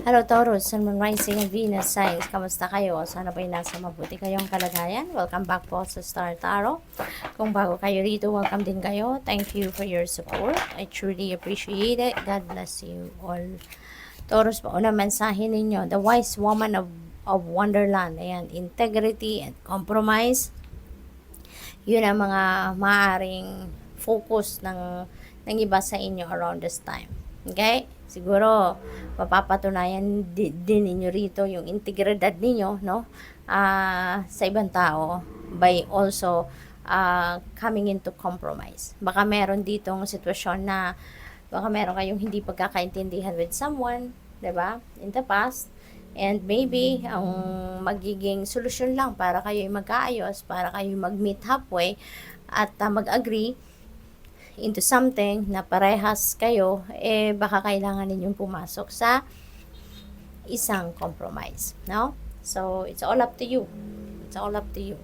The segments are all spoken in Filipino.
Hello Taurus, Sun, Moon, Rising, and Venus signs. Kamusta kayo? Sana po'y nasa mabuti kayong kalagayan. Welcome back po sa Star Tarot. Kung bago kayo rito, welcome din kayo. Thank you for your support. I truly appreciate it. God bless you all. Taurus po, unang mensahe ninyo. The wise woman of Wonderland. Ayan, integrity and compromise. Yun ang mga maaaring focus ng iba sa inyo around this time. Okay? Siguro, mapapatunayan din ninyo rito yung integridad ninyo, no? Sa ibang tao by also coming into compromise. Baka meron ditong sitwasyon na baka meron kayong hindi pagkakaintindihan with someone, 'di ba? In the past. And maybe, ang magiging solusyon lang para kayo magkaayos, para kayo mag-meet halfway, at mag-agree into something na parehas kayo, baka kailangan ninyong pumasok sa isang compromise. No? So, it's all up to you. It's all up to you.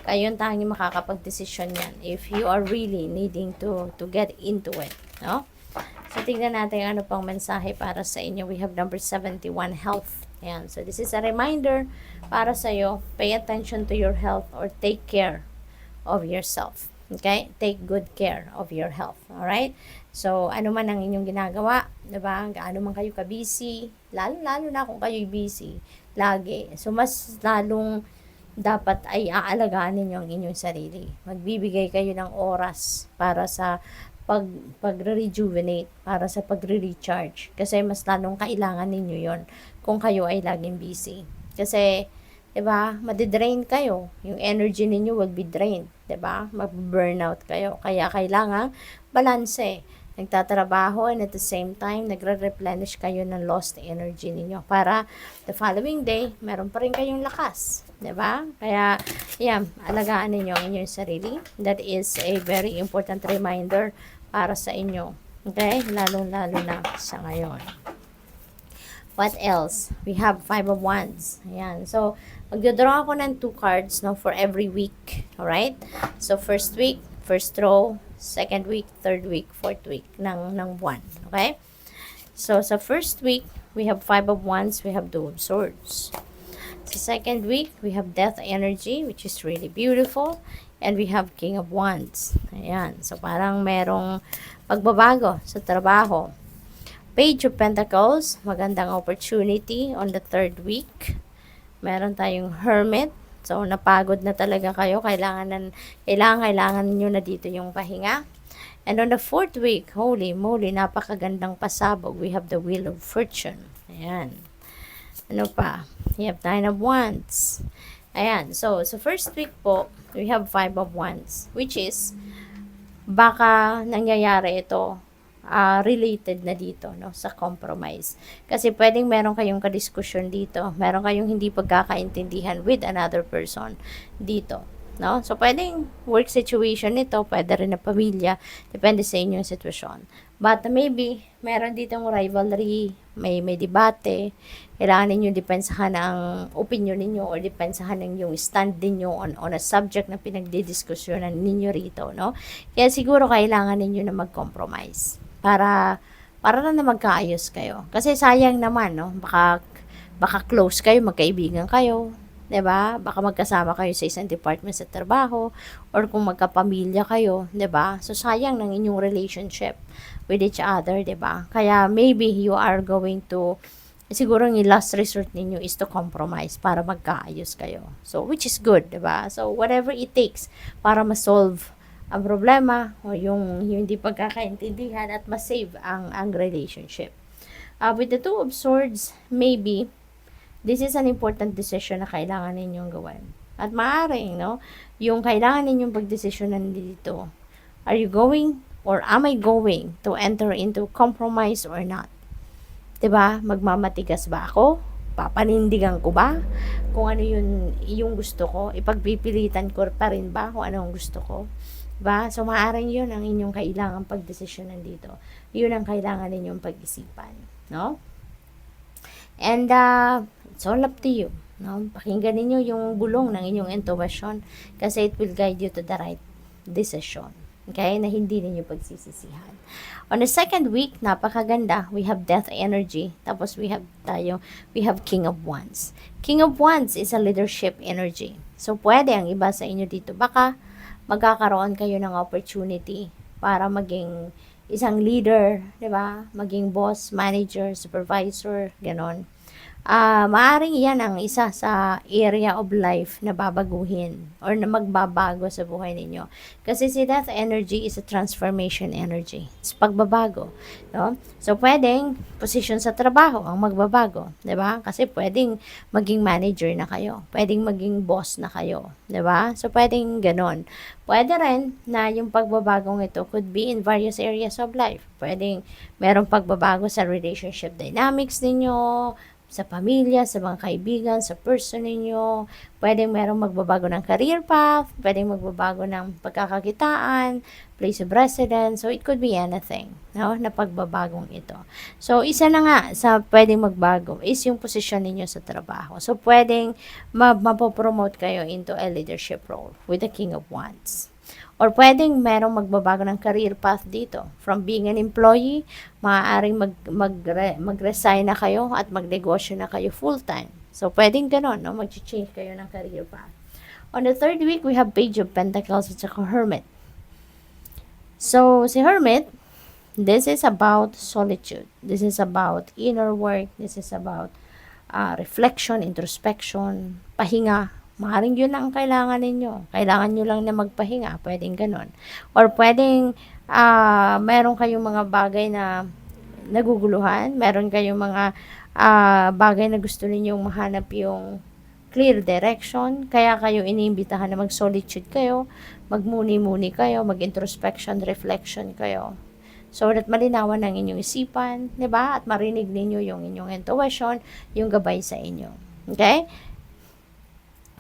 Kayo ang tanging makakapag-desisyon yan if you are really needing to get into it. No? So, tingnan natin ano pang mensahe para sa inyo. We have number 71, health. Ayan. So, this is a reminder para sa iyo. Pay attention to your health or take care of yourself. Okay? Take good care of your health. Alright? So, ano man ang inyong ginagawa, diba? Gaano man kayo ka-busy, lalo na kung kayo'y busy, lagi. So, mas lalong dapat ay aalagaan ninyo ang inyong sarili. Magbibigay kayo ng oras para sa pag-rejuvenate, para sa pagre-recharge. Kasi mas lalong kailangan ninyo yon kung kayo ay laging busy. Kasi, diba, madidrain kayo. Yung energy ninyo will be drained. Diba? Mag-burnout kayo. Kaya kailangan balanse. Nagtatrabaho and at the same time, nagre-replenish kayo ng lost energy ninyo. Para the following day, meron pa rin kayong lakas. Diba? Kaya, yan, alagaan ninyo ang inyong sarili. That is a very important reminder para sa inyo. Okay? Lalong-lalo na sa ngayon. What else? We have 5 of Wands. Ayan. So, magdodraw ako ng 2 cards, no, for every week. Alright? So, first week, first row, second week, third week, fourth week ng buwan. Okay? So, sa first week, we have 5 of Wands, we have 2 of Swords. Sa second week, we have Death energy, which is really beautiful. And we have King of Wands. Ayan. So, parang merong pagbabago sa trabaho. Page of Pentacles, magandang opportunity on the third week. Meron tayong Hermit. So, napagod na talaga kayo. Kailangan niyo na dito yung pahinga. And on the fourth week, holy moly, napakagandang pasabog. We have the Wheel of Fortune. Ayan. Ano pa? We have 9 of Wands. Ayan. So, first week po, we have 5 of Wands. Which is, baka nangyayari ito related na dito, no, sa compromise. Kasi pwedeng meron kayong kadiskusyon dito, meron kayong hindi pagkakaintindihan with another person dito, no? So, pwedeng work situation nito, pwede rin na pamilya, depende sa inyong sitwasyon. But maybe, meron ditong rivalry, may debate, kailangan ninyo depensahan ang opinion ninyo or depensahan ng yung stand ninyo on a subject na pinagdidiskusyonan ninyo rito, no? Kaya siguro kailangan ninyo na mag-compromise para na magkaayos kayo. Kasi sayang naman, no? Baka close kayo, magkaibigan kayo, 'di ba? Baka magkasama kayo sa isang department sa trabaho or kung magkapamilya kayo, 'di ba? So sayang ng inyong relationship with each other, 'di ba? Kaya maybe you are going to siguro yung last resort ninyo is to compromise para magkaayos kayo. So which is good, 'di ba? So whatever it takes para ma-solve ang problema o yung hindi pagkakaintindihan at ma-save ang relationship. With the 2 of Swords, maybe this is an important decision na kailangan ninyong gawin. At maaaring, no, yung kailangan ninyong pagdesisyonan dito, are you going or am I going to enter into compromise or not? 'Di ba? Magmamatigas ba ako? Papanindigan ko ba? Kung ano yung gusto ko, ipagpipilitan ko pa rin ba kung ano ang gusto ko? Diba? So, maaaring yun ang inyong kailangan pagdesisyonan dito. Yun ang kailangan ninyong pag-isipan. No? And, it's all up to you. No? Pakinggan ninyo yung bulong ng inyong intuition kasi it will guide you to the right decision. Okay? Na hindi ninyo pagsisisihan. On the second week, napakaganda. We have death energy. Tapos we have King of Wands. King of Wands is a leadership energy. So, pwede ang iba sa inyo dito. Baka magkakaroon kayo ng opportunity para maging isang leader, di ba? Maging boss, manager, supervisor, ganon. Maaring yan ang isa sa area of life na babaguhin or na magbabago sa buhay ninyo. Kasi si death energy is a transformation energy. It's pagbabago. No? So, pwedeng position sa trabaho ang magbabago. Diba? Kasi pwedeng maging manager na kayo. Pwedeng maging boss na kayo. Diba? So, pwedeng ganon. Pwede rin na yung pagbabagong ito could be in various areas of life. Pwedeng merong pagbabago sa relationship dynamics ninyo, sa pamilya, sa mga kaibigan, sa person ninyo. Pwedeng merong magbabago ng career path, pwedeng magbabago ng pagkakakitaan, place of residence. So, it could be anything, no, na pagbabagong ito. So, isa na nga sa pwedeng magbago is yung posisyon ninyo sa trabaho. So, pwedeng mapopromote kayo into a leadership role with the King of Wands. Or pwedeng merong magbabago ng career path dito. From being an employee, maaaring mag-resign na kayo at magnegosyo na kayo full-time. So, pwedeng ganon, no? Mag-change kayo ng career path. On the third week, we have Page of Pentacles at saka Hermit. So, si Hermit, this is about solitude. This is about inner work. This is about reflection, introspection, pahinga. Maaaring yun ang kailangan ninyo. Kailangan nyo lang na magpahinga. Pwedeng ganon. Or pwedeng meron kayong mga bagay na naguguluhan. Meron kayong mga bagay na gusto ninyong mahanap yung clear direction. Kaya kayo iniimbitahan na mag-solitude kayo, magmuni-muni kayo, mag-introspection, reflection kayo. So that malinawan ang inyong isipan, di ba? At marinig ninyo yung inyong intuition, yung gabay sa inyo. Okay?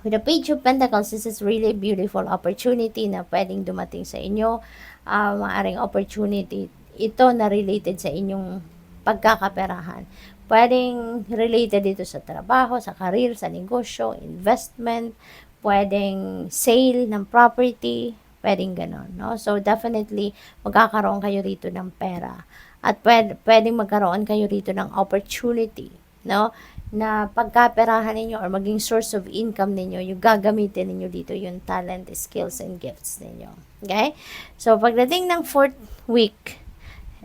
With the Page of Pentacles, this is really a beautiful opportunity na pwedeng dumating sa inyo. Maaring opportunity ito na related sa inyong pagkakaperahan. Pwedeng related dito sa trabaho, sa career, sa negosyo, investment, pwedeng sale ng property, pwedeng ganon. No? So, definitely, magkakaroon kayo rito ng pera. At pwedeng magkaroon kayo rito ng opportunity, no? Na pagkaperahan ninyo or maging source of income ninyo, yung gagamitin ninyo dito yung talent, skills, and gifts ninyo. Okay? So, pagdating ng 4th week,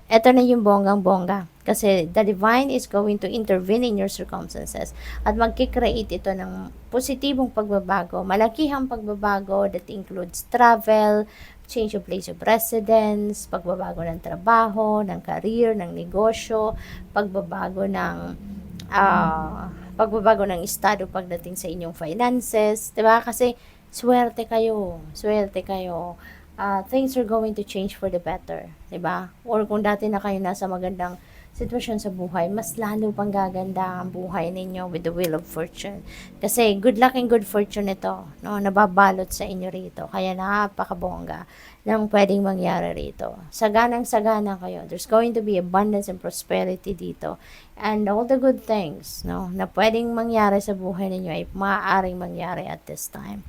eto na yung bonggang-bongga. Kasi the divine is going to intervene in your circumstances at magkikreate ito ng positibong pagbabago, malakihang pagbabago that includes travel, change of place of residence, pagbabago ng trabaho, ng career, ng negosyo, pagbabago ng estado pagdating sa inyong finances, 'di ba? Kasi swerte kayo. Things are going to change for the better, 'di ba? Or kung dati na kayo nasa magandang sitwasyon sa buhay, mas lalo pang gaganda ang buhay ninyo with the wheel of fortune. Kasi good luck and good fortune ito, no? Nababalot sa inyo rito. Kaya napakabongga ng pwedeng mangyari rito. Saganang-sagana kayo. There's going to be abundance and prosperity dito. And all the good things, no, na pwedeng mangyari sa buhay ninyo ay maaaring mangyari at this time.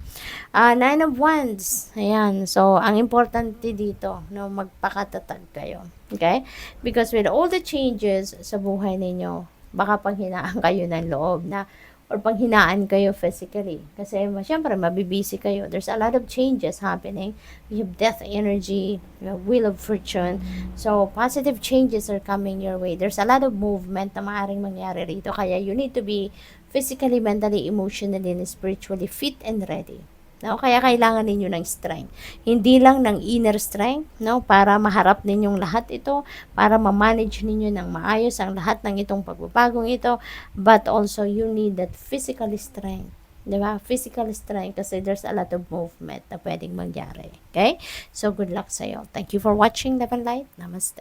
9 of Wands. Ayan. So, ang importante dito, no, magpakatatag kayo. Okay? Because with all the changes sa buhay ninyo, baka panghinaan kayo ng loob na or panghinaan kayo physically. Kasi syempre, mabibisi kayo. There's a lot of changes happening. You have death energy, you have wheel of fortune. So, positive changes are coming your way. There's a lot of movement na maaaring mangyari rito. Kaya you need to be physically, mentally, emotionally, and spiritually fit and ready. No? Kaya kailangan ninyo ng strength. Hindi lang ng inner strength, no? Para maharap ninyong lahat ito, para ma-manage ninyo ng maayos ang lahat ng itong pagbabagong ito, but also you need that physical strength. Diba? Physical strength kasi there's a lot of movement na pwedeng mangyari. Okay? So, good luck sa'yo. Thank you for watching Love and Light. Namaste.